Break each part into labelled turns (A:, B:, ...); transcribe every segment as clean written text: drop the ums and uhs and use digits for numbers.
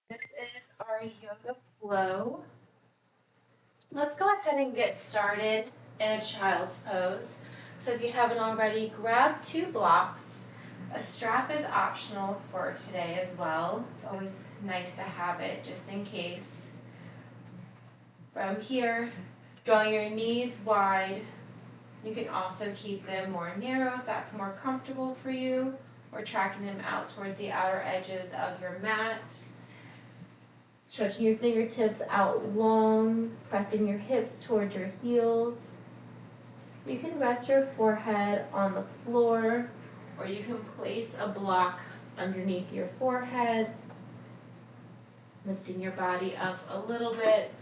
A: This is our yoga flow. Let's go ahead and get started in a child's pose. So if you haven't already, grab 2 blocks. A strap is optional for today as well. It's always nice to have it just in case. From here, drawing your knees wide. You can also keep them more narrow if that's more comfortable for you, or tracking them out towards the outer edges of your mat. Stretching your fingertips out long, pressing your hips towards your heels. You can rest your forehead on the floor, or you can place a block underneath your forehead, lifting your body up a little bit.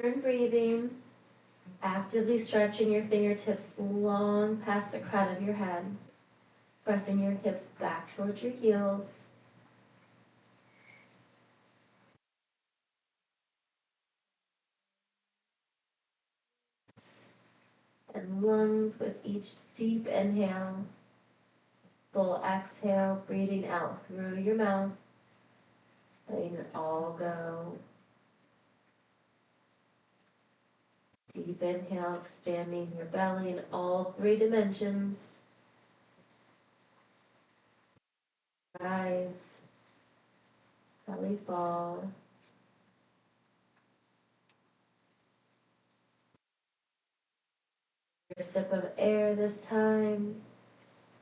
A: Turn breathing, actively stretching your fingertips long past the crown of your head, pressing your hips back towards your heels. And lungs with each deep inhale. Full exhale, breathing out through your mouth, letting it all go. Deep inhale, expanding your belly in all 3 dimensions. Rise, belly fall. Your sip of air this time.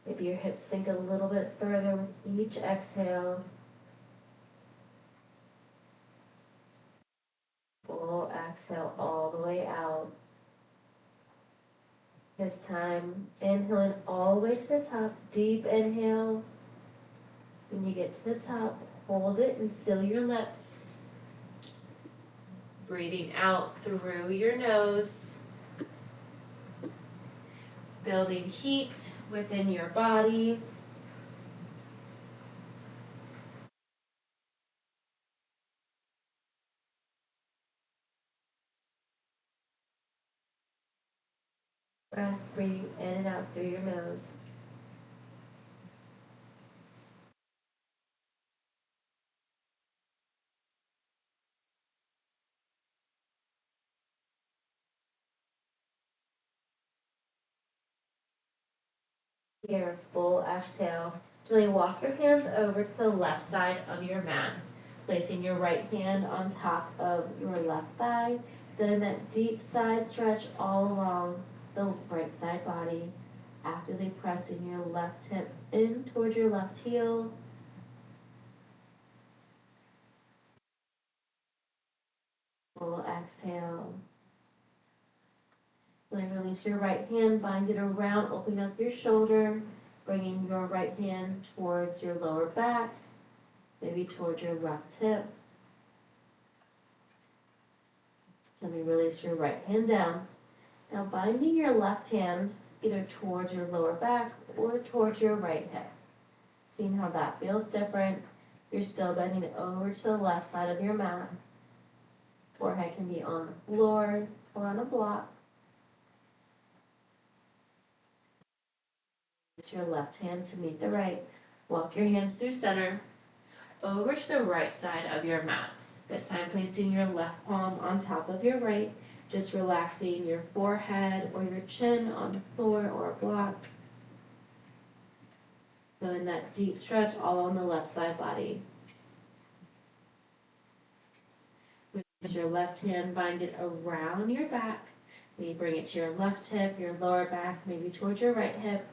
A: Maybe your hips sink a little bit further with each exhale. Full exhale all the way out. This time, inhaling all the way to the top. Deep inhale. When you get to the top, hold it and seal your lips. Breathing out through your nose. Building heat within your body. Breath, breathing in and out through your nose. Here, full exhale. Gently walk your hands over to the left side of your mat, placing your right hand on top of your left thigh, then that deep side stretch all along the right side body, actively pressing your left hip in towards your left heel. Full exhale. Then release your right hand, bind it around, open up your shoulder, bringing your right hand towards your lower back, maybe towards your left hip. Then release your right hand down. Now binding your left hand either towards your lower back or towards your right hip. Seeing how that feels different. You're still bending over to the left side of your mat. Forehead can be on the floor or on a block. Use your left hand to meet the right. Walk your hands through center, over to the right side of your mat. This time placing your left palm on top of your right, just relaxing your forehead or your chin on the floor or a block. Feeling that deep stretch all on the left side body. With your left hand, bind it around your back. Maybe bring it to your left hip, your lower back, maybe towards your right hip.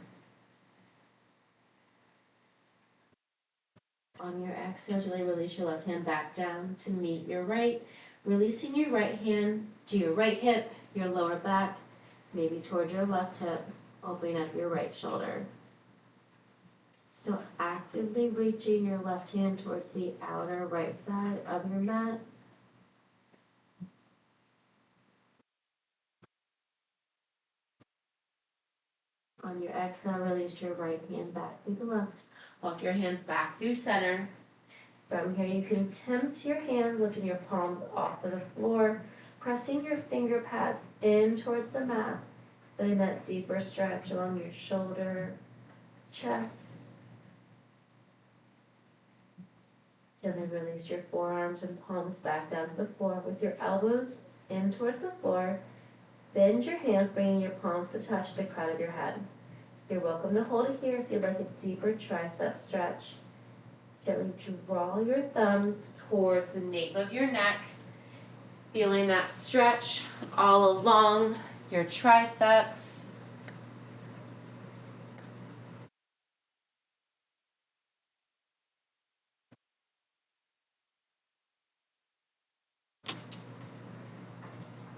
A: On your exhale, gently release your left hand back down to meet your right. Releasing your right hand to your right hip, your lower back, maybe towards your left hip, opening up your right shoulder. Still actively reaching your left hand towards the outer right side of your mat. On your exhale, release your right hand back to the left. Walk your hands back through center. From here, you can attempt your hands, lifting your palms off of the floor, pressing your finger pads in towards the mat, letting that deeper stretch along your shoulder, chest. Gently release your forearms and palms back down to the floor with your elbows in towards the floor. Bend your hands, bringing your palms to touch the crown of your head. You're welcome to hold it here if you'd like a deeper tricep stretch. Gently draw your thumbs toward the nape of your neck, feeling that stretch all along your triceps.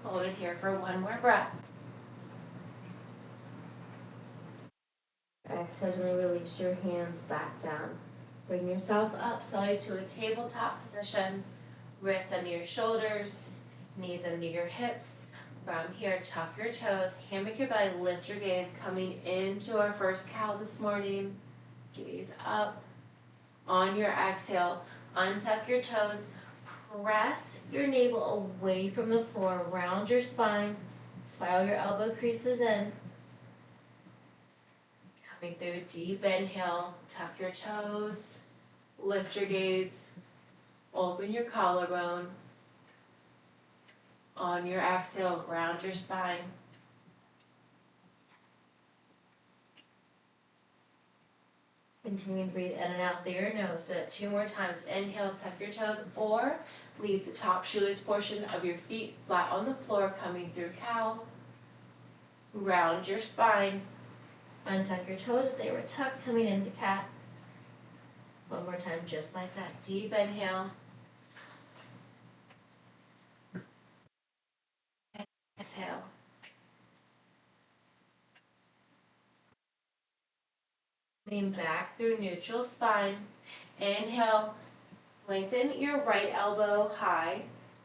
A: Hold it here for one more breath. Exhale, gently release your hands back down. Bring yourself up slowly to a tabletop position. Wrists under your shoulders, knees under your hips. From here, tuck your toes, hammock your belly, lift your gaze, coming into our first cow this morning. Gaze up. On your exhale, untuck your toes, press your navel away from the floor, round your spine, spiral your elbow creases in. Coming through, deep inhale, tuck your toes, lift your gaze, open your collarbone. On your exhale, round your spine. Continue to breathe in and out through your nose. Do that 2 more times. Inhale, tuck your toes, or leave the top shoelace portion of your feet flat on the floor, coming through cow. Round your spine. Untuck your toes if they were tucked, coming into cat. One more time, just like that. Deep inhale. Exhale. Lean back through neutral spine. Inhale, lengthen your right elbow high,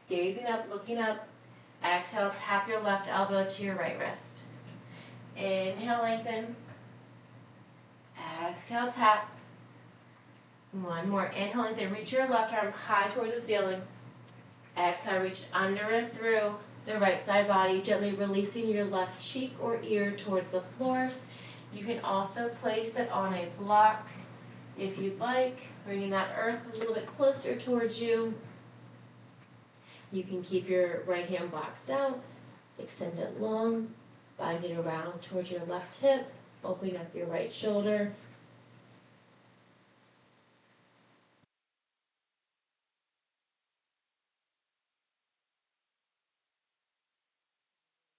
A: gazing up, looking up. Exhale, tap your left elbow to your right wrist. Inhale, lengthen. Exhale, tap. One more. Inhale, lengthen. Reach your left arm high towards the ceiling. Exhale, reach under and through the right side body, gently releasing your left cheek or ear towards the floor. You can also place it on a block if you'd like, bringing that earth a little bit closer towards you. You can keep your right hand boxed out, extend it long, bind it around towards your left hip, opening up your right shoulder.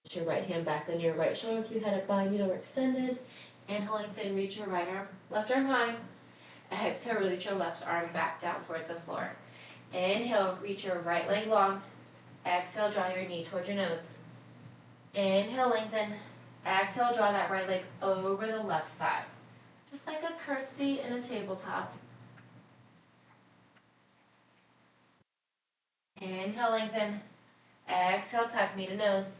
A: Put your right hand back on your right shoulder if you had it binded or extended. Inhale, lengthen, reach your right arm, left arm high. Exhale, reach your left arm back down towards the floor. Inhale, reach your right leg long. Exhale, draw your knee towards your nose. Inhale, lengthen. Exhale, draw that right leg over the left side. Just like a curtsy in a tabletop. Inhale, lengthen. Exhale, tuck knee to nose.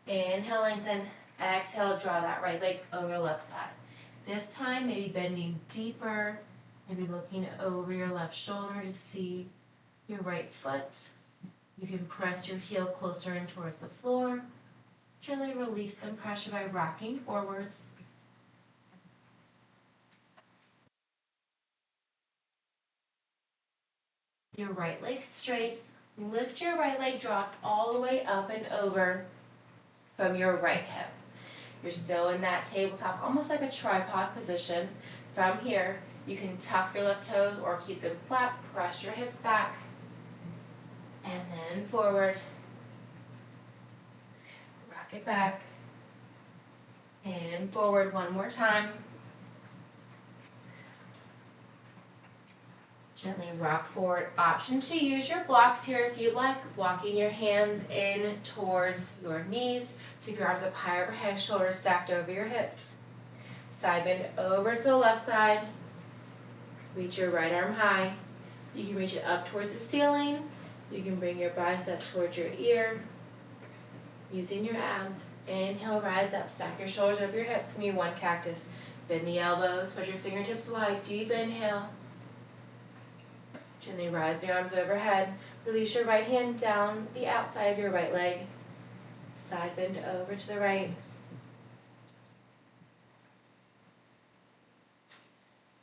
A: Inhale, lengthen. Exhale, draw that right leg over left side. This time, maybe bending deeper, maybe looking over your left shoulder to see your right foot. You can press your heel closer in towards the floor. Gently release some pressure by rocking forwards. Your right leg straight. Lift your right leg, drop all the way up and over from your right hip. You're still in that tabletop, almost like a tripod position. From here, you can tuck your left toes or keep them flat, press your hips back, and then forward. Rock it back, and forward one more time. Gently rock forward. Option to use your blocks here if you like, walking your hands in towards your knees. Take your arms up high overhead, shoulders stacked over your hips. Side bend over to the left side. Reach your right arm high. You can reach it up towards the ceiling. You can bring your bicep towards your ear. Using your abs. Inhale, rise up, stack your shoulders over your hips. Give me one cactus. Bend the elbows, spread your fingertips wide. Deep inhale. Gently rise the arms overhead. Release your right hand down the outside of your right leg. Side bend over to the right.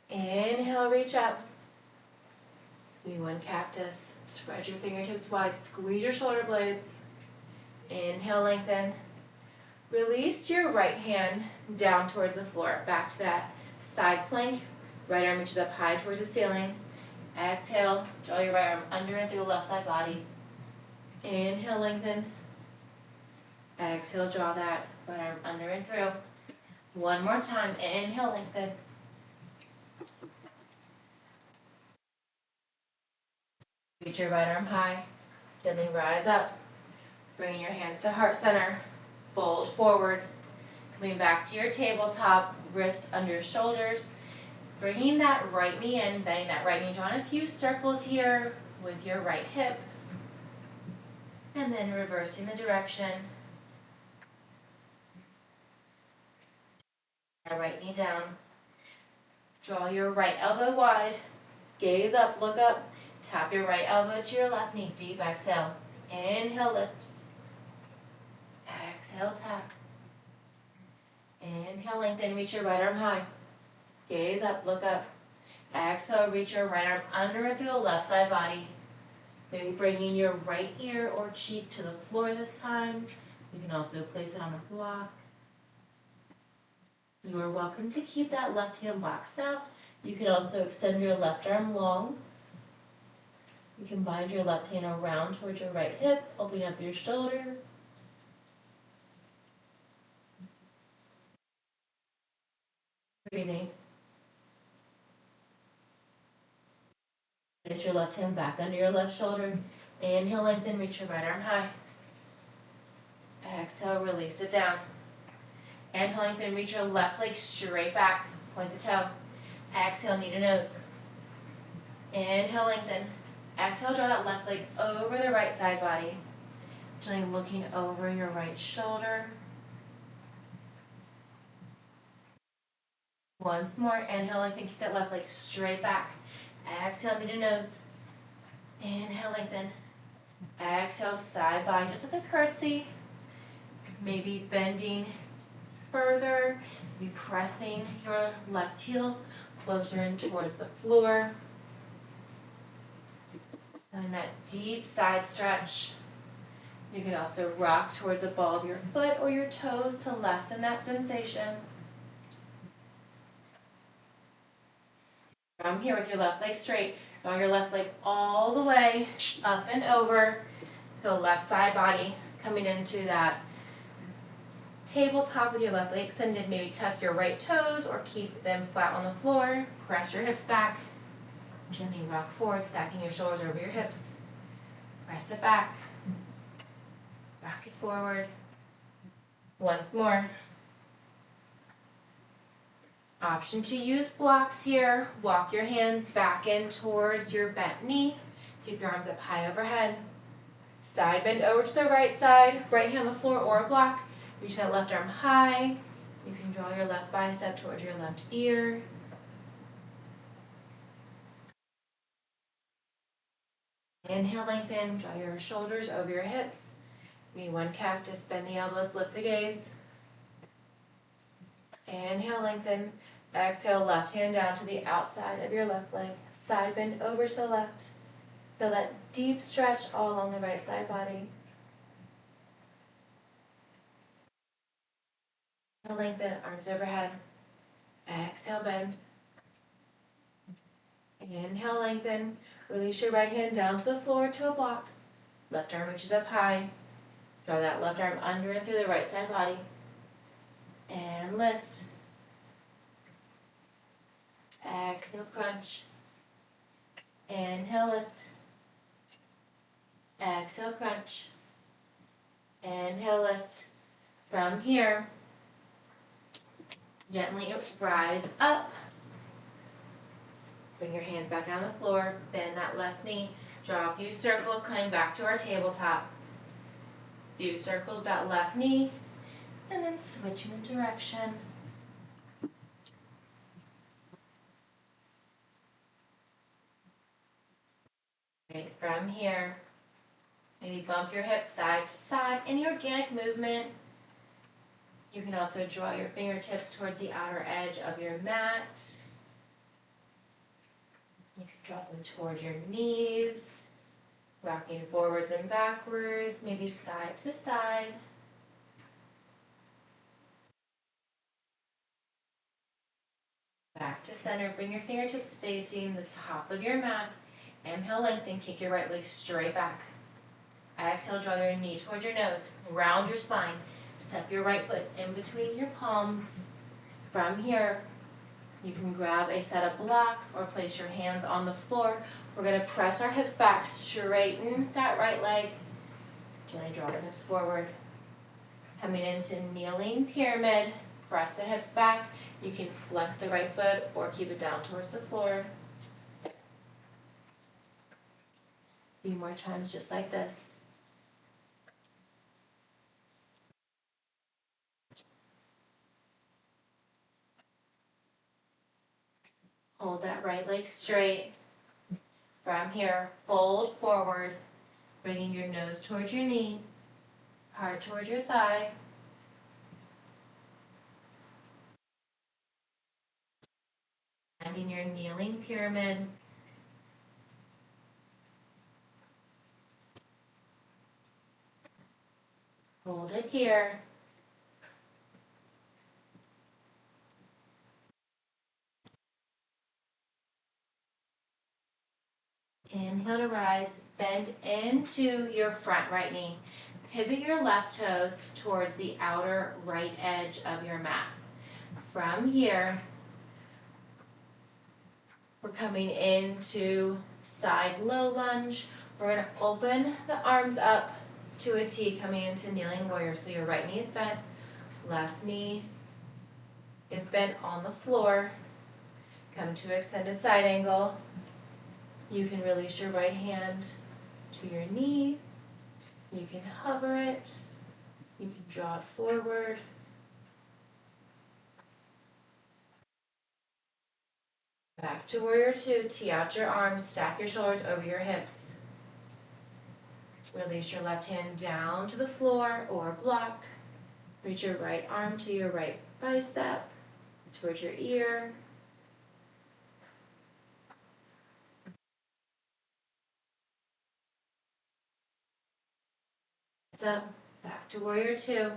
A: Inhale, reach up. Maybe one cactus. Spread your fingertips wide, squeeze your shoulder blades. Inhale, lengthen. Release your right hand down towards the floor. Back to that side plank. Right arm reaches up high towards the ceiling. Exhale, draw your right arm under and through the left side body. Inhale, lengthen. Exhale, draw that right arm under and through. One more time. Inhale, lengthen. Reach your right arm high. Gently rise up. Bring your hands to heart center. Fold forward. Coming back to your tabletop. Wrist under shoulders. Bringing that right knee in. Bending that right knee. Drawing a few circles here with your right hip. And then reversing the direction. Right knee down. Draw your right elbow wide. Gaze up, look up. Tap your right elbow to your left knee. Deep exhale. Inhale, lift. Exhale, tap. Inhale, lengthen. Reach your right arm high. Gaze up, look up. Exhale, reach your right arm under and through the left side body. Maybe bringing your right ear or cheek to the floor this time. You can also place it on a block. You are welcome to keep that left hand boxed out. You can also extend your left arm long. You can bind your left hand around towards your right hip, opening up your shoulder. Breathing. Place your left hand back under your left shoulder. Inhale, lengthen, reach your right arm high. Exhale, release it down. Inhale, lengthen, reach your left leg straight back. Point the toe. Exhale, knee to nose. Inhale, lengthen. Exhale, draw that left leg over the right side body. Gently looking over your right shoulder. Once more. Inhale, lengthen, keep that left leg straight back. Exhale, knee to nose. Inhale, lengthen. Exhale, side body, just like a curtsy. Maybe bending further. Maybe pressing your left heel closer in towards the floor. And that deep side stretch. You can also rock towards the ball of your foot or your toes to lessen that sensation. From here with your left leg straight, draw your left leg all the way up and over to the left side body, coming into that tabletop with your left leg extended. Maybe tuck your right toes or keep them flat on the floor. Press your hips back. Gently rock forward, stacking your shoulders over your hips. Press it back. Rock it forward. Once more. Option to use blocks here. Walk your hands back in towards your bent knee. Sweep your arms up high overhead. Side bend over to the right side. Right hand on the floor or a block. Reach that left arm high. You can draw your left bicep towards your left ear. Inhale, lengthen. Draw your shoulders over your hips. Maybe one cactus. Bend the elbows. Lift the gaze. Inhale, lengthen. Exhale, left hand down to the outside of your left leg. Side bend over to the left. Feel that deep stretch all along the right side body. Lengthen, arms overhead. Exhale, bend. Inhale, lengthen. Release your right hand down to the floor to a block. Left arm reaches up high. Draw that left arm under and through the right side body. And lift. Exhale, crunch. Inhale, lift. Exhale, crunch. Inhale, lift. From here, gently rise up. Bring your hands back down the floor. Bend that left knee. Draw a few circles, coming back to our tabletop. Few circles, that left knee. And then switching the direction. Right, from here, maybe bump your hips side to side. Any organic movement. You can also draw your fingertips towards the outer edge of your mat. You can Draw them towards your knees, rocking forwards and backwards, maybe side to side. Back to center, bring your fingertips facing the top of your mat. Inhale, lengthen, kick your right leg straight back. Exhale, draw your knee towards your nose, round your spine. Step your right foot in between your palms. From here, you can grab a set of blocks or place your hands on the floor. We're going to press our hips back, straighten that right leg. Gently draw the hips forward. Coming into kneeling pyramid, press the hips back. You can flex the right foot or keep it down towards the floor. A few more times just like this. Hold that right leg straight. From here, fold forward, bringing your nose towards your knee, heart towards your thigh. And in your kneeling pyramid. Hold it here. Inhale to rise, bend into your front right knee. Pivot your left toes towards the outer right edge of your mat. From here, we're coming into side low lunge. We're going to open the arms up to a T, coming into kneeling warrior. So your right knee is bent, left knee is bent on the floor. Come to extended side angle. You can release your right hand to your knee. You can hover it. You can draw it forward. Back to warrior two. Tee out your arms. Stack your shoulders over your hips. Release your left hand down to the floor or block. Reach your right arm to your right bicep, towards your ear. Up, back to warrior two.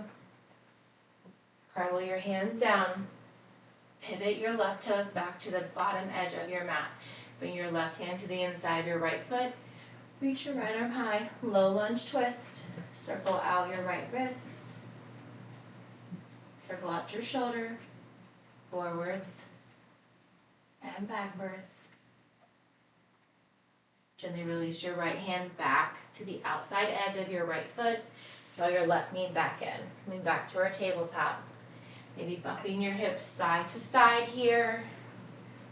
A: Cartwheel your hands down. Pivot your left toes back to the bottom edge of your mat. Bring your left hand to the inside of your right foot. Reach your right arm high. Low lunge twist. Circle out your right wrist. Circle out your shoulder. Forwards and backwards. Gently release your right hand back to the outside edge of your right foot. Draw your left knee back in. Coming back to our tabletop. Maybe bumping your hips side to side here.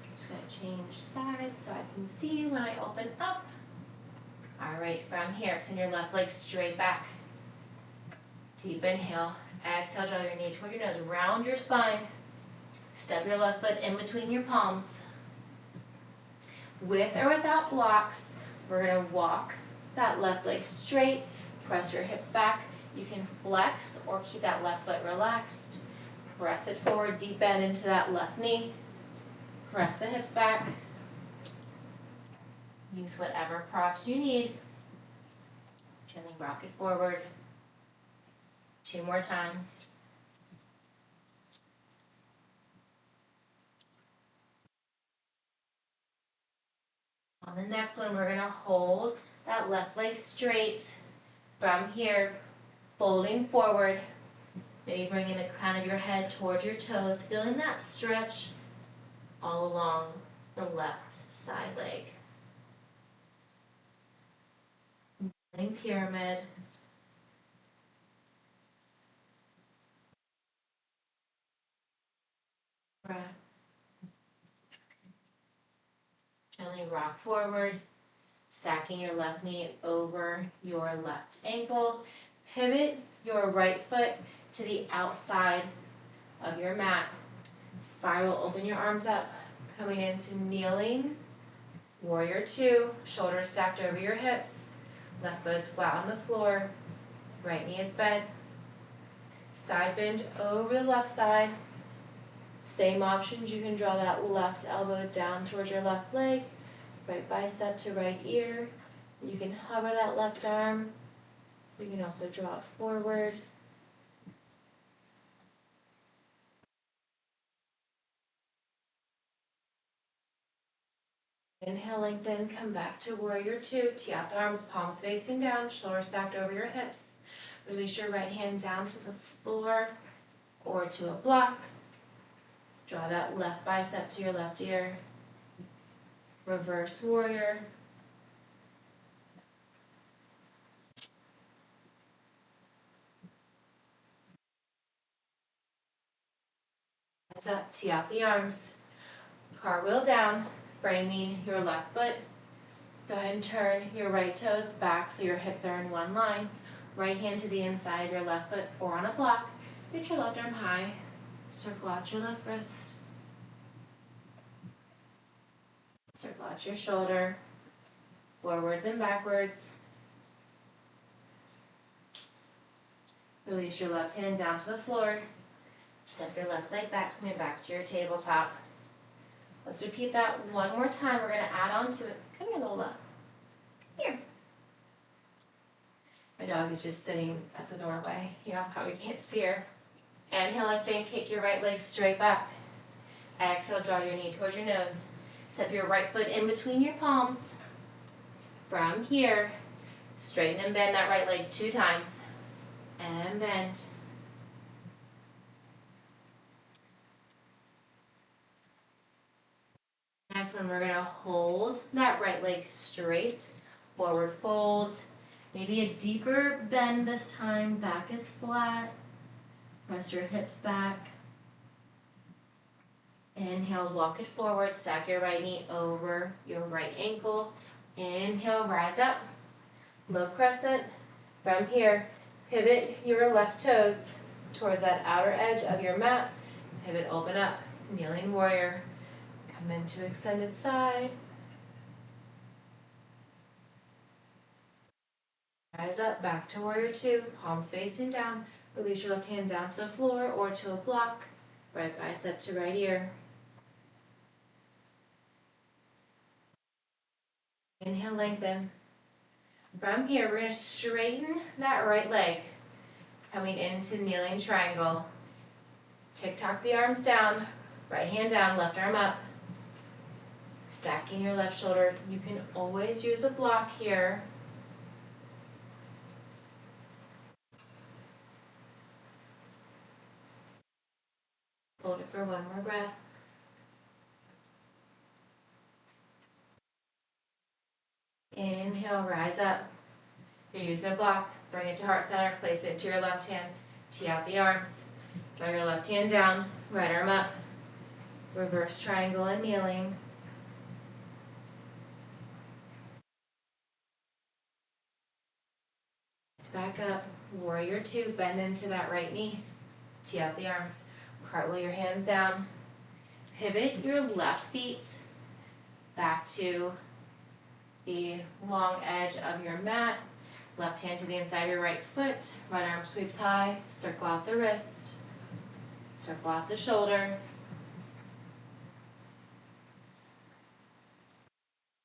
A: I'm just going to change sides so I can see when I open up. All right, from here, send your left leg straight back. Deep inhale. Exhale, draw your knee toward your nose. Round your spine. Step your left foot in between your palms. With or without blocks, we're going to walk that left leg straight. Press your hips back. You can flex or keep that left foot relaxed. Press it forward, deep bend into that left knee. Press the hips back. Use whatever props you need. Gently rock it forward. 2 more times. On the next one, we're going to hold that left leg straight. From here, folding forward. Maybe bringing the crown of your head towards your toes, feeling that stretch all along the left side leg. Kneeling pyramid. Breath. Gently rock forward, stacking your left knee over your left ankle. Pivot your right foot to the outside of your mat. Spiral, open your arms up, coming into kneeling. Warrior two, shoulders stacked over your hips. Left foot is flat on the floor. Right knee is bent. Side bend over the left side. Same options, you can draw that left elbow down towards your left leg. right bicep to right ear. You can hover that left arm. You can also draw it forward. Inhale, lengthen, come back to warrior two. Tee out the arms, palms facing down, shoulders stacked over your hips. Release your right hand down to the floor or to a block. Draw that left bicep to your left ear. Reverse warrior. Hands up, tee out the arms. Cartwheel down, framing your left foot. Go ahead and turn your right toes back so your hips are in one line. Right hand to the inside of your left foot or on a block. Reach your left arm high. Circle out your left wrist. Circle out your shoulder. Forwards and backwards. Release your left hand down to the floor. Step your left leg back, coming back to your tabletop. Let's repeat that one more time. We're going to add on to it. Come here, Lola. Here. My dog is just sitting at the doorway. You know, probably can't see her. Inhale, lengthen, kick your right leg straight back. Exhale, draw your knee towards your nose. Step your right foot in between your palms. From here, straighten and bend that right leg 2 times. And bend. Next one, we're going to hold that right leg straight. Forward fold. Maybe a deeper bend this time. Back is flat. Press your hips back. Inhale, walk it forward. Stack your right knee over your right ankle. Inhale, rise up. Low crescent. From here, pivot your left toes towards that outer edge of your mat. Pivot, open up. Kneeling warrior. Come into extended side. Rise up, back to warrior two. Palms facing down. Release your left hand down to the floor or to a block. Right bicep to right ear. Inhale, lengthen. From here, we're going to straighten that right leg. Coming into kneeling triangle. Tick-tock the arms down. Right hand down, left arm up. Stacking your left shoulder. You can always use a block here. Hold it for one more breath. Inhale, rise up. You're using a block. Bring it to heart center. Place it into your left hand. Tee out the arms. Draw your left hand down. Right arm up. Reverse triangle and kneeling. Back up. Warrior two. Bend into that right knee. Tee out the arms. Cartwheel your hands down. Pivot your left feet back to the long edge of your mat. Left hand to the inside of your right foot. Right arm sweeps high. Circle out the wrist. Circle out the shoulder.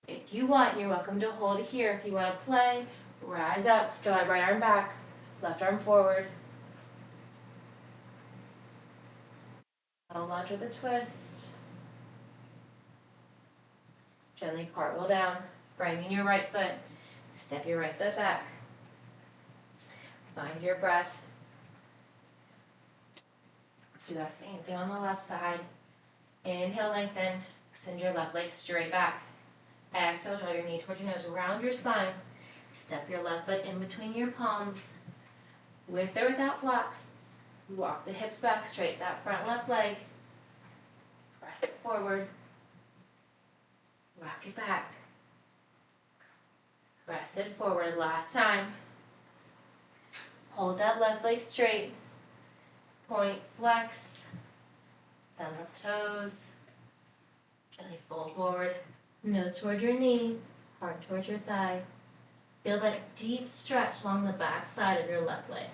A: If you want, you're welcome to hold it here. If you want to play, rise up. Draw that right arm back. Left arm forward. Hold on to the twist. Gently cartwheel down. Framing your right foot. Step your right foot back. Find your breath. Let's do that same thing on the left side. Inhale, lengthen. Extend your left leg straight back. Exhale, draw your knee towards your nose. Round your spine. Step your left foot in between your palms. With or without blocks. Walk the hips back, straight that front left leg. Press it forward. Rock it back. Press it forward. Last time. Hold that left leg straight. Point, flex. Bend the toes. Gently fold forward. Nose toward your knee. Heart towards your thigh. Feel that deep stretch along the back side of your left leg.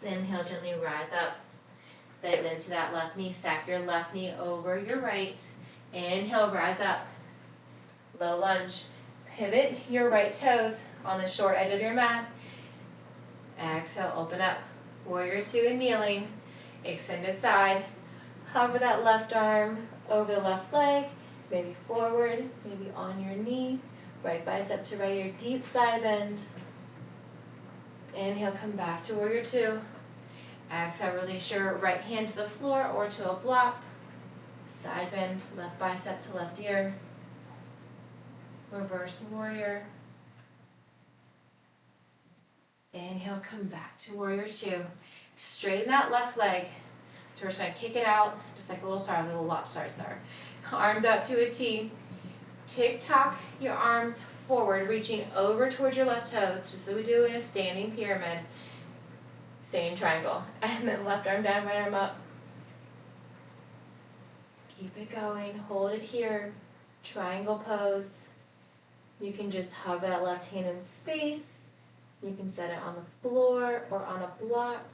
A: Inhale, gently rise up. Bend into that left knee, stack your left knee over your right. Inhale, rise up. Low lunge. Pivot your right toes on the short edge of your mat. Exhale, open up. Warrior two and kneeling. Extended side. Hover that left arm over the left leg. Maybe forward, maybe on your knee. Right bicep to right ear, deep side bend. Inhale, come back to warrior two. Exhale, release your right hand to the floor or to a block. Side bend, left bicep to left ear. Reverse warrior. Inhale, come back to warrior two. Straighten that left leg. So we're just going to kick it out, just like a little lopsided star. Arms out to a T. Tick-tock your arms forward, reaching over towards your left toes, just so we do in a standing pyramid. Standing triangle. And then left arm down, right arm up. Keep it going. Hold it here. Triangle pose. You can just hover that left hand in space. You can set it on the floor or on a block.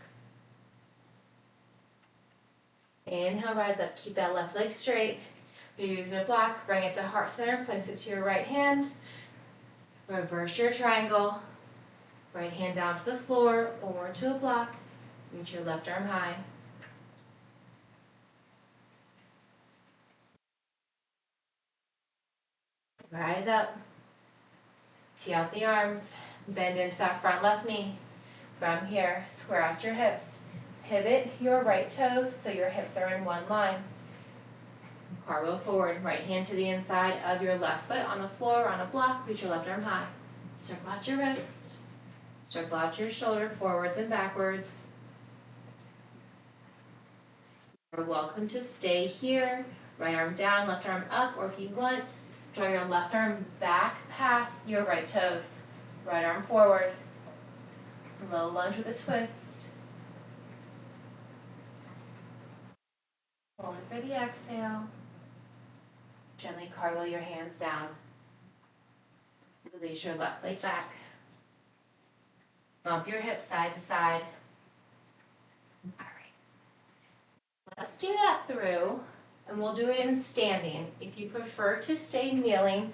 A: Inhale, rise up. Keep that left leg straight. If you're using a block, bring it to heart center. Place it to your right hand. Reverse your triangle. Right hand down to the floor or to a block. Reach your left arm high. Rise up. Tee out the arms. Bend into that front left knee. From here, square out your hips. Pivot your right toes so your hips are in one line. Cartwheel forward. Right hand to the inside of your left foot on the floor or on a block. Reach your left arm high. Circle out your wrist. Circle out your shoulder forwards and backwards. You're welcome to stay here. Right arm down, left arm up, or if you want, draw your left arm back past your right toes. Right arm forward. Low lunge with a twist. Hold it for the exhale. Gently cartwheel your hands down. Release your left leg back. Bump your hips side to side. All right. Let's do that through, and we'll do it in standing. If you prefer to stay kneeling,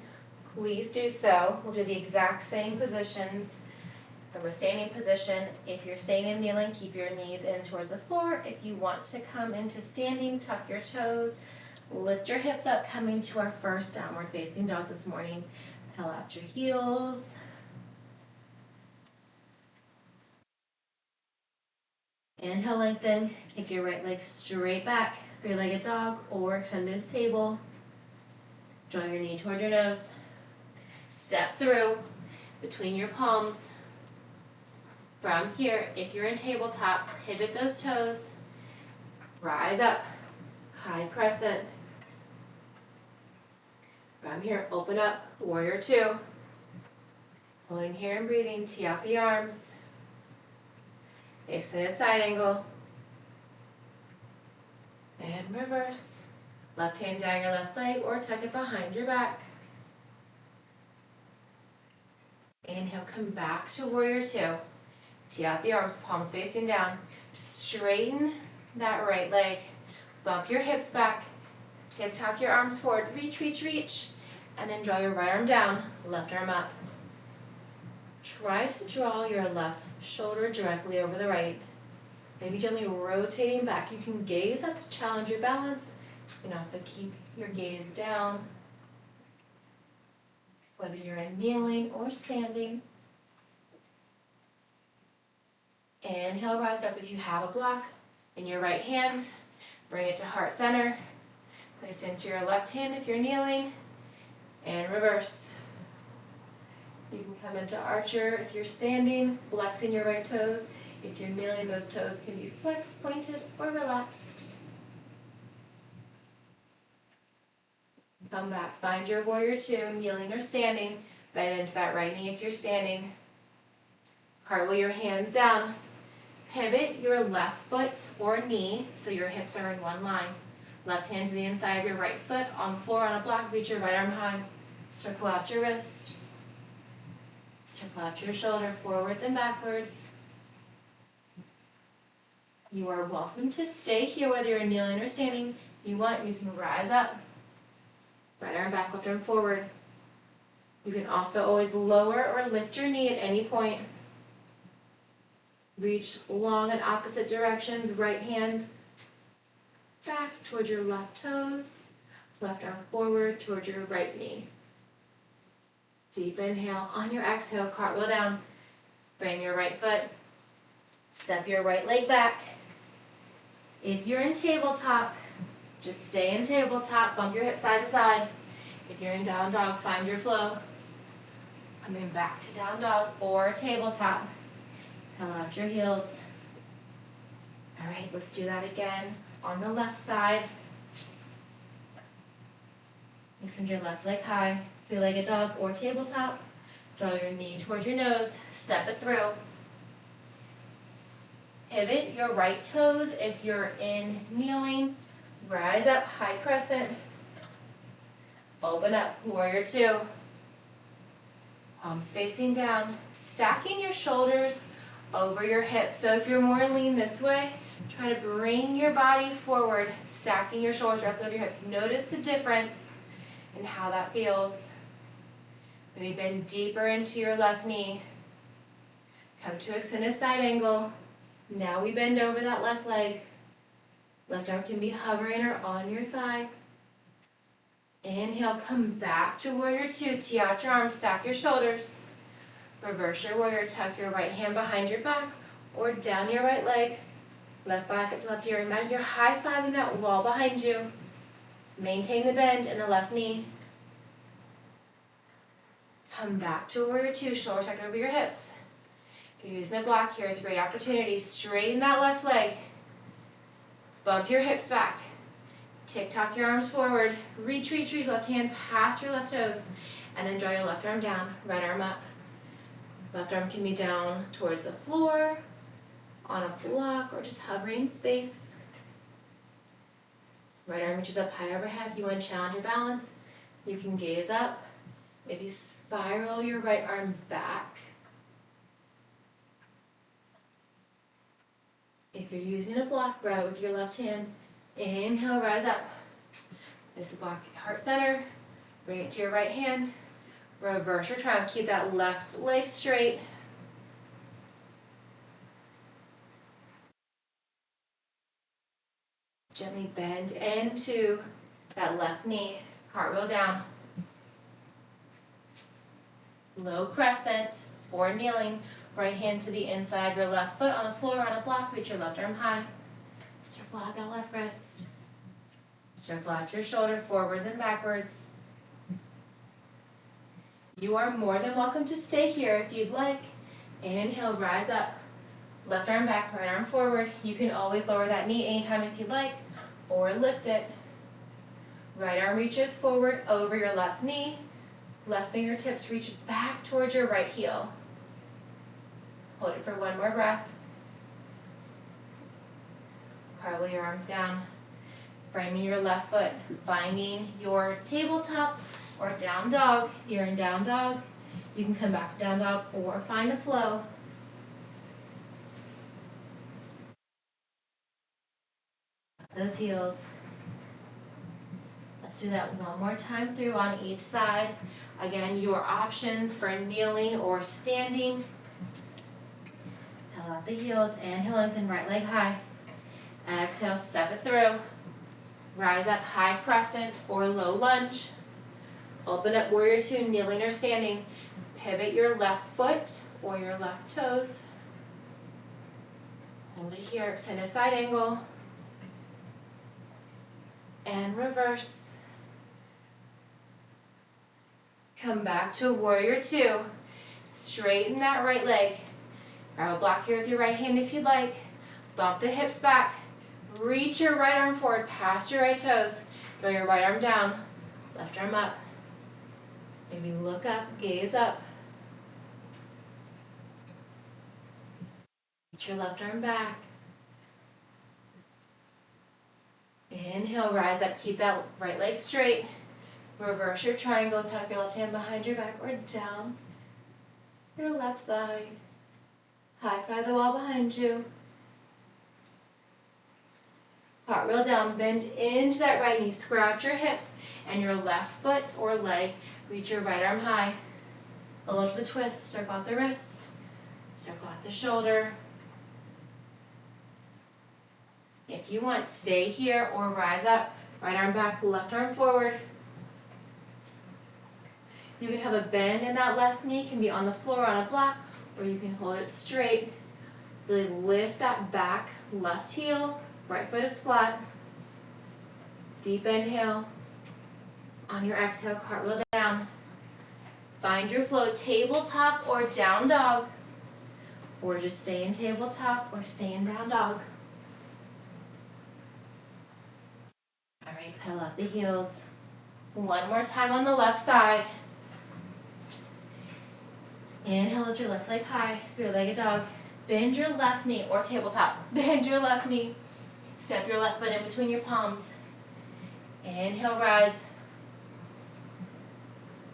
A: please do so. We'll do the exact same positions from a standing position. If you're staying in kneeling, keep your knees in towards the floor. If you want to come into standing, tuck your toes, lift your hips up, coming to our first downward facing dog this morning. Pull out your heels. Inhale, lengthen. Kick your right leg straight back. Three-legged dog or extended table. Draw your knee toward your nose. Step through between your palms. From here, if you're in tabletop, pivot those toes. Rise up. High crescent. From here, open up. Warrior two. Holding here and breathing. Tee out the arms. Extended side angle. And reverse. Left hand down your left leg or tuck it behind your back. Inhale, come back to warrior two. Tee out the arms, palms facing down. Straighten that right leg. Bump your hips back. Tick-tock your arms forward. Reach, reach, reach. And then draw your right arm down, left arm up. Try to draw your left shoulder directly over the right. Maybe gently rotating back. You can gaze up to challenge your balance. You can also keep your gaze down, whether you're in kneeling or standing. Inhale, rise up if you have a block in your right hand. Bring it to heart center. Place into your left hand if you're kneeling. And reverse. You can come into archer if you're standing, flexing your right toes. If you're kneeling, those toes can be flexed, pointed, or relaxed. Come back. Find your warrior two, kneeling or standing. Bend into that right knee if you're standing. Cartwheel your hands down. Pivot your left foot or knee so your hips are in one line. Left hand to the inside of your right foot on the floor on a block. Reach your right arm high. Circle out your wrist. Circle out your shoulder forwards and backwards. You are welcome to stay here whether you're kneeling or standing. If you want, you can rise up. Right arm back, left arm forward. You can also always lower or lift your knee at any point. Reach long in opposite directions. Right hand back towards your left toes. Left arm forward towards your right knee. Deep inhale. On your exhale, cartwheel down. Bring your right foot. Step your right leg back. If you're in tabletop, just stay in tabletop. Bump your hips side to side. If you're in down dog, find your flow. Coming back to down dog or tabletop. Pull out your heels. All right, let's do that again on the left side. Extend your left leg high, three-legged dog or tabletop. Draw your knee towards your nose, step it through. Pivot your right toes if you're in kneeling. Rise up, high crescent. Open up, warrior two. Palms facing down, stacking your shoulders over your hips. So if you're more lean this way, try to bring your body forward, stacking your shoulders directly over your hips. Notice the difference in how that feels. Maybe bend deeper into your left knee. Come to extended side angle. Now we bend over that left leg. Left arm can be hovering or on your thigh. Inhale, come back to warrior two. Tee out your arms, stack your shoulders. Reverse your warrior, tuck your right hand behind your back or down your right leg. Left bicep to left ear. Imagine you're high-fiving that wall behind you. Maintain the bend in the left knee. Come back to warrior two, shoulders tucked over your hips. If you're using a block, here's a great opportunity. Straighten that left leg. Bump your hips back. Tick-tock your arms forward. Reach, left hand past your left toes. And then draw your left arm down, right arm up. Left arm can be down towards the floor, on a block, or just hovering in space. Right arm reaches up high overhead. You want to challenge your balance. You can gaze up. Maybe spiral your right arm back. If you're using a block, grab with your left hand. Inhale, rise up. This is block heart center. Bring it to your right hand. Reverse your triangle. Keep that left leg straight. Gently bend into that left knee. Cartwheel down. Low crescent or kneeling. Right hand to the inside, your left foot on the floor on a block. Reach your left arm high. Circle out that left wrist. Circle out your shoulder forward then backwards. You are more than welcome to stay here if you'd like. Inhale, rise up. Left arm back, right arm forward. You can always lower that knee anytime if you'd like, or lift it. Right arm reaches forward over your left knee. Left fingertips reach back towards your right heel. Hold it for one more breath. Cartwheel your arms down. Framing your left foot. Finding your tabletop or down dog. If you're in down dog, you can come back to down dog or find a flow. Those heels. Let's do that one more time through on each side. Again, your options for kneeling or standing. Pull out the heels. Inhale, lengthen right leg high. Exhale, step it through. Rise up, high crescent or low lunge. Open up warrior two, kneeling or standing. Pivot your left foot or your left toes. Hold it here, extended side angle. And reverse. Come back to warrior two. Straighten that right leg. Grab a block here with your right hand if you'd like. Bump the hips back. Reach your right arm forward past your right toes. Throw your right arm down. Left arm up. Maybe look up, gaze up. Reach your left arm back. Inhale, rise up, keep that right leg straight. Reverse your triangle, tuck your left hand behind your back or down your left thigh. High five the wall behind you. Cartwheel down, bend into that right knee, square out your hips, and your left foot or leg, reach your right arm high. A little to the twist, circle out the wrist, circle out the shoulder. If you want, stay here or rise up, right arm back, left arm forward. You can have a bend in that left knee, can be on the floor on a block, or you can hold it straight. Really lift that back left heel, right foot is flat. Deep inhale. On your exhale, cartwheel down. Find your flow, tabletop or down dog. Or just stay in tabletop or stay in down dog. All right, pedal out the heels. One more time on the left side. Inhale, lift your left leg high, three-legged dog. Bend your left knee or tabletop. Bend your left knee. Step your left foot in between your palms. Inhale, rise.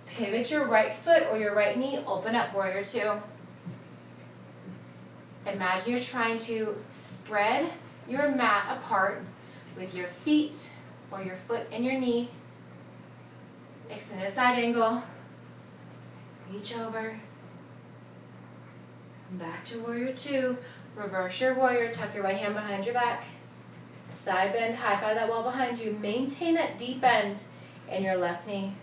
A: Pivot your right foot or your right knee, open up, warrior two. Imagine you're trying to spread your mat apart with your feet or your foot and your knee. Extended side angle. Reach over. Back to warrior two. Reverse your warrior, tuck your right hand behind your back. Side bend, high five that wall behind you. Maintain that deep bend in your left knee.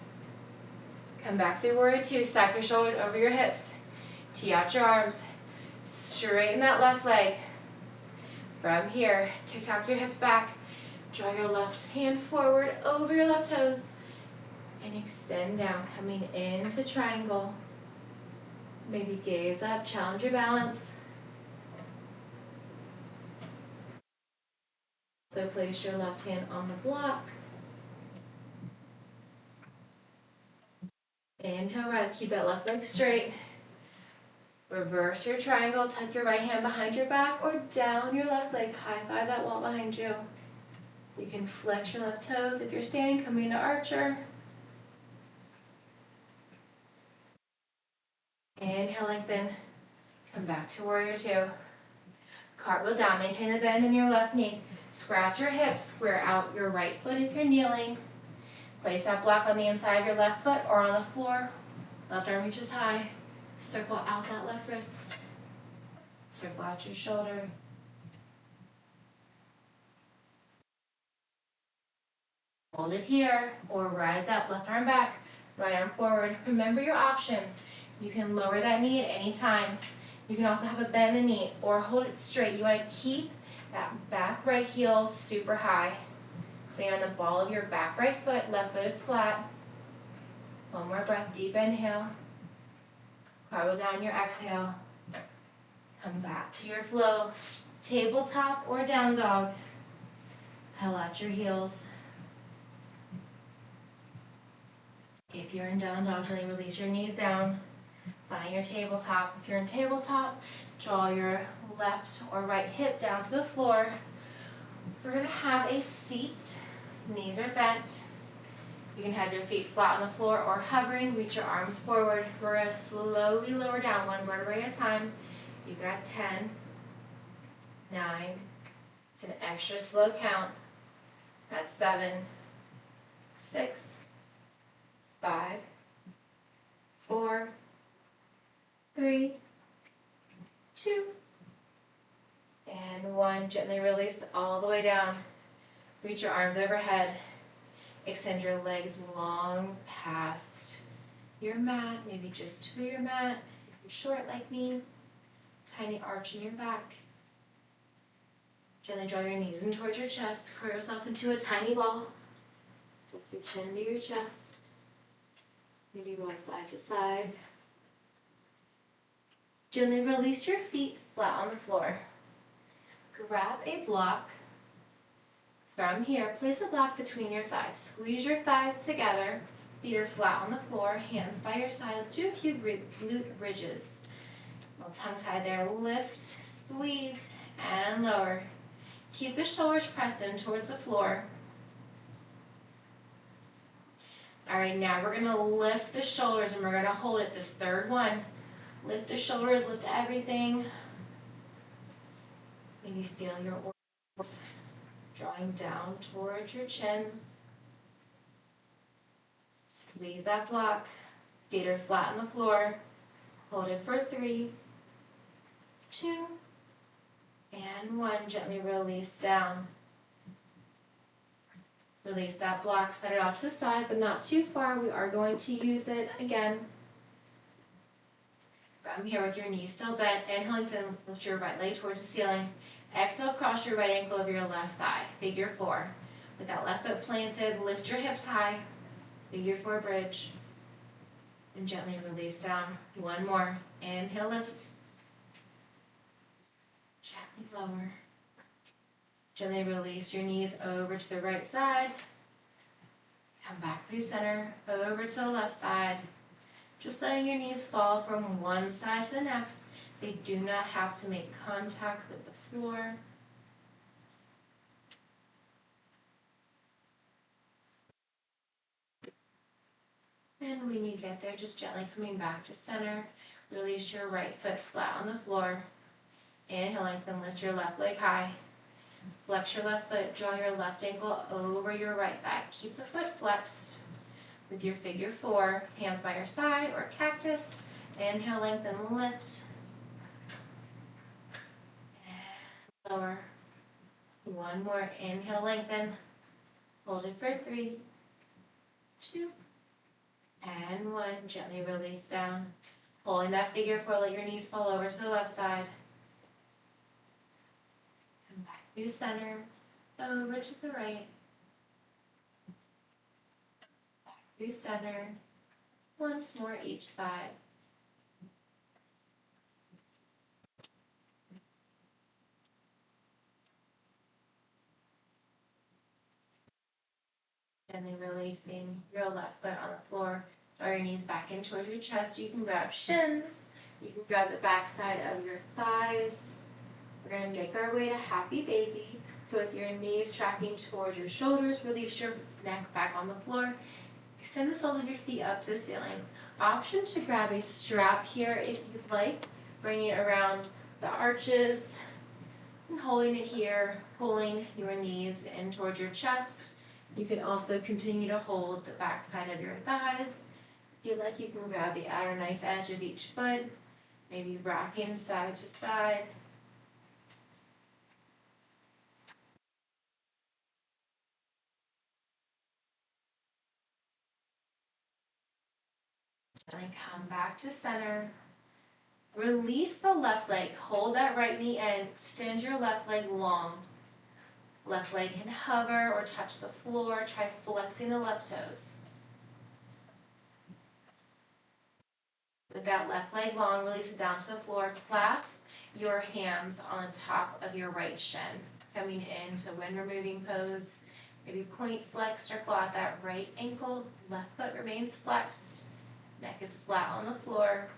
A: Come back through warrior two, stack your shoulders over your hips. Tee out your arms. Straighten that left leg. From here, tick-tock your hips back. Draw your left hand forward over your left toes. And extend down, coming into triangle. Maybe gaze up, challenge your balance. So place your left hand on the block. Inhale, rise, keep that left leg straight. Reverse your triangle, tuck your right hand behind your back or down your left leg, high five that wall behind you. You can flex your left toes if you're standing, coming to archer. Inhale, lengthen. Come back to warrior two. Cartwheel down, maintain the bend in your left knee. Square out your hips, square out your right foot if you're kneeling. Place that block on the inside of your left foot or on the floor. Left arm reaches high. Circle out that left wrist. Circle out your shoulder. Hold it here or rise up, left arm back, right arm forward. Remember your options. You can lower that knee at any time. You can also have a bend in the knee or hold it straight. You want to keep that back right heel super high. Stay on the ball of your back right foot, left foot is flat. One more breath, deep inhale. Cartwheel down your exhale. Come back to your flow. Tabletop or down dog. Pedal out your heels. If you're in down dog, gently release your knees down. Find your tabletop. If you're in tabletop, draw your left or right hip down to the floor. We're going to have a seat. Knees are bent. You can have your feet flat on the floor or hovering. Reach your arms forward. We're going to slowly lower down one vertebrae at a time. You got 10, 9. It's an extra slow count. That's 7, 6, 5, 4, 3, 2, and 1. Gently release all the way down. Reach your arms overhead. Extend your legs long past your mat, maybe just to your mat. If you're short like me, tiny arch in your back. Gently draw your knees in towards your chest. Curl yourself into a tiny ball. Take your chin to your chest. Maybe roll side to side. Gently release your feet flat on the floor. Grab a block. From here, place a block between your thighs. Squeeze your thighs together. Feet are flat on the floor, hands by your side. Let's do a few glute ridges. A little tongue tie there. Lift, squeeze, and lower. Keep the shoulders pressed in towards the floor. All right, now we're going to lift the shoulders and we're going to hold it this third one. Lift the shoulders, lift everything. Maybe feel your organs. Drawing down towards your chin. Squeeze that block. Feet are flat on the floor. Hold it for 3, 2, and 1. Gently release down. Release that block, set it off to the side, but not too far. We are going to use it again. From here with your knees still bent. Inhale, lengthen, lift your right leg towards the ceiling. Exhale, cross your right ankle over your left thigh. Figure 4. With that left foot planted, lift your hips high. Figure 4 bridge. And gently release down. 1 more. Inhale, lift. Gently lower. Gently release your knees over to the right side. Come back through center, over to the left side. Just letting your knees fall from one side to the next. They do not have to make contact with the floor. And when you get there, just gently coming back to center. Release your right foot flat on the floor. Inhale, lengthen, lift your left leg high. Flex your left foot, draw your left ankle over your right thigh. Keep the foot flexed. With your figure 4, hands by your side or cactus. Inhale, lengthen, lift. And lower. 1 more. Inhale, lengthen. Hold it for 3, 2, and 1. Gently release down. Holding that figure 4, let your knees fall over to the left side. Come back through center, over to the right. Back through center. Once more each side. Gently releasing your left foot on the floor. Draw your knees back in towards your chest. You can grab shins. You can grab the back side of your thighs. We're going to make our way to happy baby. So with your knees tracking towards your shoulders, release your neck back on the floor. Extend the soles of your feet up to the ceiling. Option to grab a strap here if you'd like. Bringing it around the arches and holding it here, pulling your knees in towards your chest. You can also continue to hold the back side of your thighs. If you'd like, you can grab the outer knife edge of each foot, maybe rocking side to side. Then come back to center. Release the left leg. Hold that right knee in. Extend your left leg long. Left leg can hover or touch the floor. Try flexing the left toes. With that left leg long, release it down to the floor. Clasp your hands on the top of your right shin. Coming into wind removing pose. Maybe point flexed or claw at that right ankle. Left foot remains flexed. Neck is flat on the floor.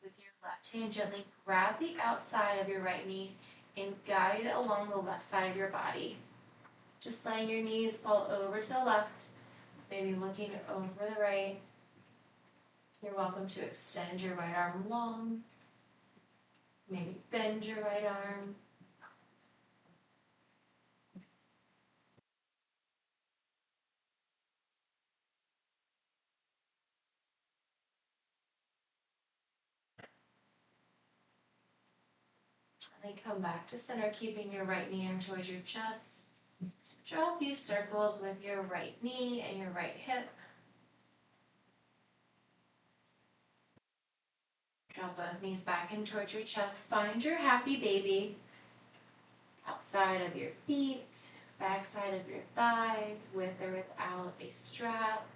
A: With your left hand, gently grab the outside of your right knee and guide it along the left side of your body. Just letting your knees fall over to the left, maybe looking over the right. You're welcome to extend your right arm long, maybe bend your right arm. Gently come back to center, keeping your right knee in towards your chest. Draw a few circles with your right knee and your right hip. Draw both knees back in towards your chest. Find your happy baby. Outside of your feet, back side of your thighs, with or without a strap.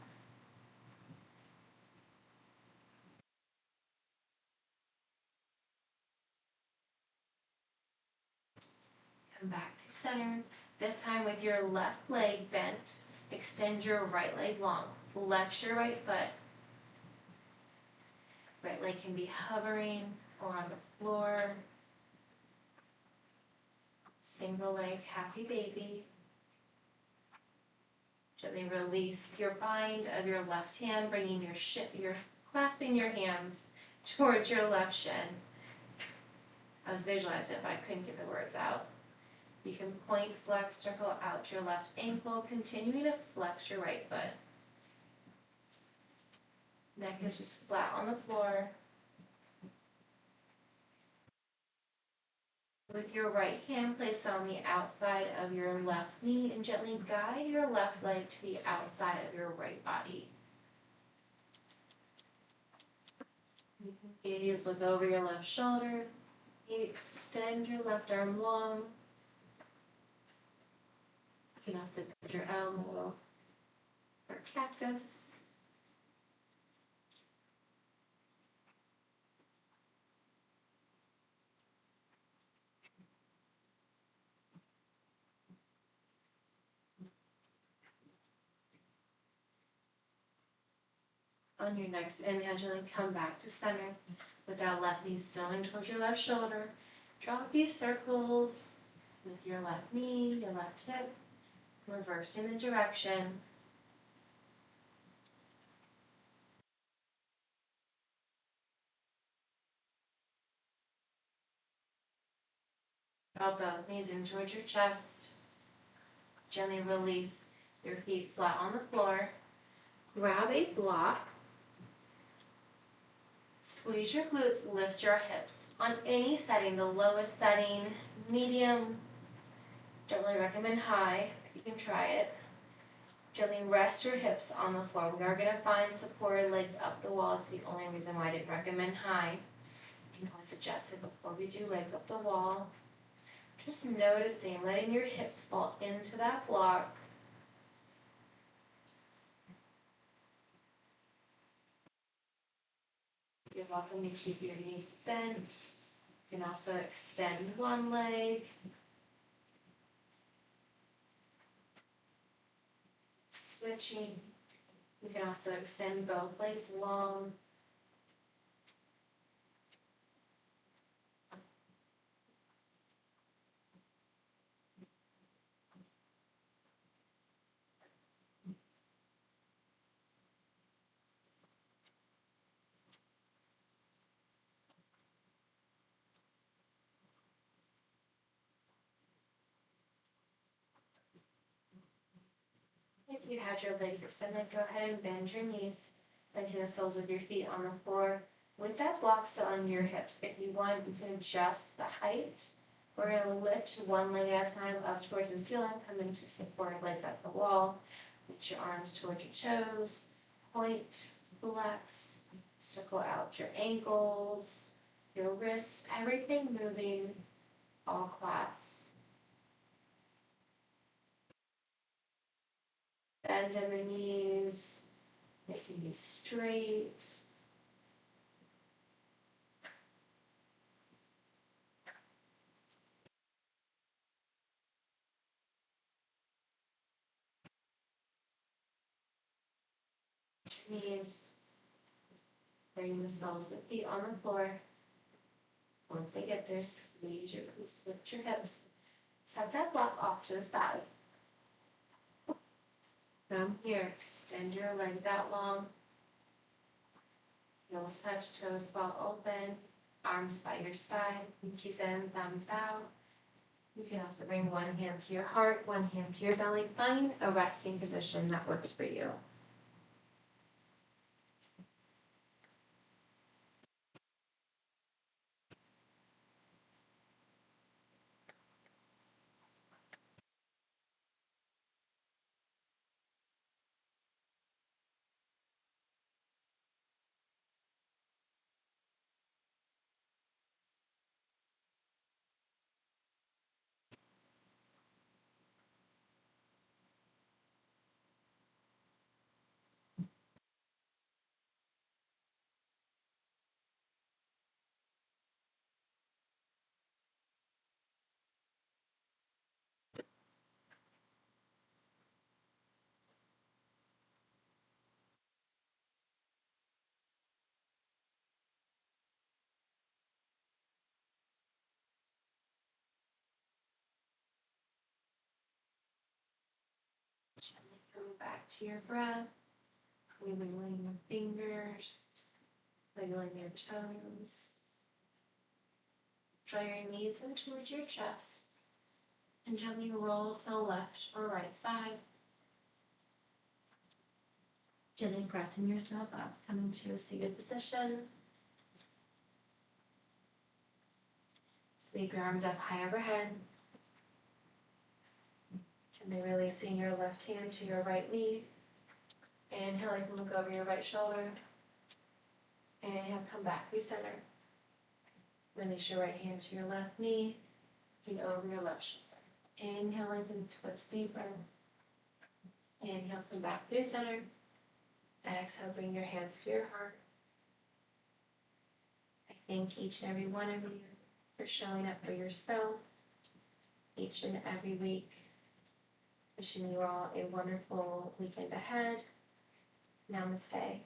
A: Come back to center. This time with your left leg bent, extend your right leg long. Flex your right foot. Right leg can be hovering or on the floor. Single leg, happy baby. Gently release your bind of your left hand, bringing your clasping your hands towards your left shin. I was visualizing it, but I couldn't get the words out. You can point, flex, circle out your left ankle, continuing to flex your right foot. Neck is just flat on the floor. With your right hand placed on the outside of your left knee and gently guide your left leg to the outside of your right body. You can gaze, look over your left shoulder. You extend your left arm long. You can also put your elbow or cactus. On your next inhale, gently come back to center with that left knee sewing towards your left shoulder. Draw a few circles with your left knee, your left hip, reversing the direction. Draw both knees in towards your chest. Gently release your feet flat on the floor. Grab a block. Squeeze your glutes, lift your hips. On any setting, the lowest setting, medium, don't really recommend high, you can try it. Gently rest your hips on the floor. We are going to find supported legs up the wall. It's the only reason why I didn't recommend high. You can always adjust it before we do legs up the wall. Just noticing, letting your hips fall into that block. You're welcome to keep your knees bent. You can also extend one leg. Switching. You can also extend both legs long. If you had your legs extended, go ahead and bend your knees, planting the soles of your feet on the floor with that block still on your hips. If you want, you can adjust the height. We're going to lift one leg at a time up towards the ceiling, coming to support legs at the wall. Reach your arms towards your toes, point, flex, circle out your ankles, your wrists, everything moving, all class. Bend in the knees, making you straight. Knees, bring the soles of the feet on the floor. Once they get there, squeeze your glutes, lift your hips. Set that block off to the side. From here, extend your legs out long. Heels touch, toes fall open. Arms by your side, pinkies in, thumbs out. You can also bring one hand to your heart, one hand to your belly. Find a resting position that works for you. Gently come back to your breath, wiggling your fingers, wiggling your toes. Draw your knees in towards your chest. And gently roll to the left or right side. Gently pressing yourself up, coming to a seated position. Sweep your arms up high overhead. Gently releasing your left hand to your right knee. Inhale, you can look over your right shoulder. Inhale, come back through center. Release your right hand to your left knee. Feet over your left shoulder. Inhale, lengthen, twist deeper. Inhale, come back through center. Exhale, bring your hands to your heart. I thank each and every one of you for showing up for yourself each and every week. Wishing you all a wonderful weekend ahead. Namaste.